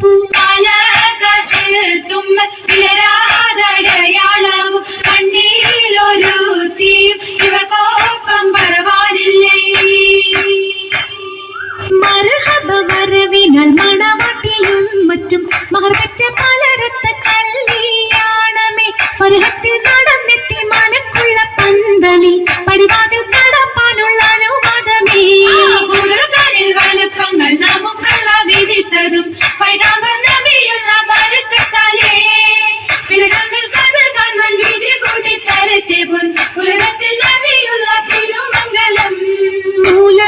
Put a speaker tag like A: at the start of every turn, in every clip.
A: മുല്ലപ്പൂ
B: തുമ്മലരാതടയാളവും കണ്ണീലൊരു തീയും ഇവർക്കൊപ്പം പറവാനില്ലേ.
A: മർഹബ വരവിനാൽ മണവാട്ടിയും മറ്റും മഹർവറ്റ പലരത്ത കല്യാണമേ ഫർഹത്തിൽ നടന്നെത്തി മനക്കുള്ള പന്തലിൽ പടിവാതിൽ കടപ്പാനുള്ള അനുവാദമേ.
B: വലുപ്പങ്ങൾ നമുക്കല്ല വിധിത്തതും പൈതാമ്പർ നബിയുള്ള ബർക്കത്താലേ പിറകങ്ങൾ കഥ കാണാൻ വിധി കൂട്ടി തരട്ടെ പൊൻ ഉലകത്തിൽ നബിയുള്ള തിരുമംഗലം.
A: മൂല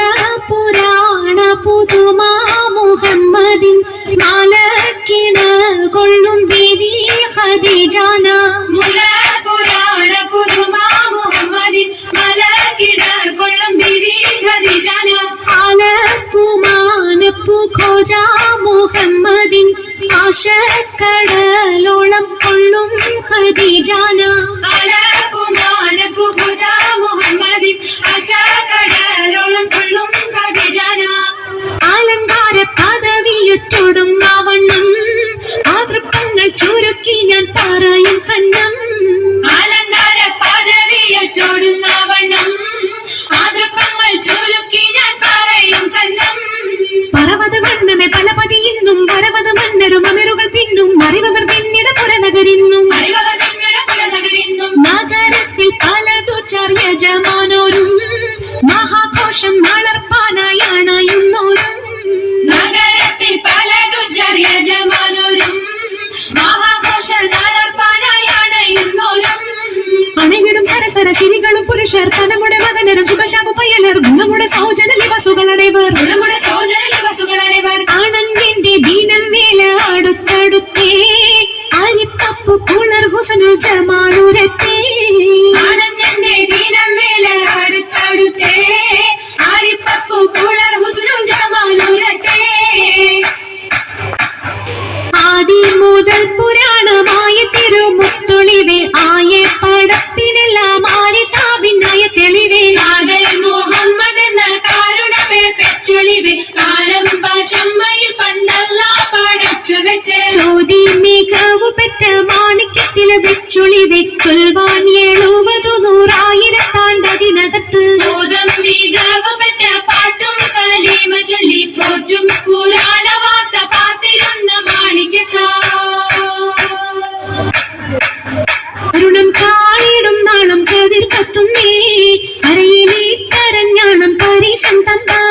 A: പുരാണ പുതുമാ മുഹമ്മദിൻ മാലക്കിണ കൊള്ളും ബീവി ഖദീജാന.
B: മൂല പുരാണ പുതുമാ മുഹമ്മദിൻ മാലക്കിണ കൊള്ളും ബീവി ഖദീജാന.
A: ആലപ്പുമാനപ്പു ഖോജ മുഹമ്മദിൻ ആശക്കടലോളം കൊള്ളും ഖദീജാന.
B: ആലപ്പുമാനപ്പു ഖോജ മുഹമ്മദിൻ ആശക്കടലോളം കൊള്ളും ഖദീജാന.
A: അലങ്കാര പദവിയൊറ്റോടും ആവണ്ണം മാതൃത്വങ്ങൾ ചുരുക്കി ഞാൻ പറയും കന്നം.
B: അലങ്കാര പദവിയൊറ്റോടുന്ന വണ്ണം മാതൃത്വങ്ങൾ ചുരുക്കി ഞാൻ പറയും കന്നം.
A: പർവ്വത വണ്ണമേ പലപതി ഇന്നും പരവത മന്നരും അമരുകൾ പിന്നും അറിവർ പിന്നിട പുറനഗരിന്നും നഗരത്തിൽ പലതു ചർയജമാനോരും മഹാഘോഷം വളർപ്പാനായണയുന്നോരും.
B: നഗരത്തിൽ പലതു ചർയജമാനോരും മഹാഘോഷം വളർപ്പാനായണയുന്നോരും.
A: അണവിടും സരസര ശിരികളും പുരുഷർ തനമുടെ മകനരും ശുഭശാപ പയ്യലർ ഗുണമുടെ സൗജന നിവാസുകളടേവർ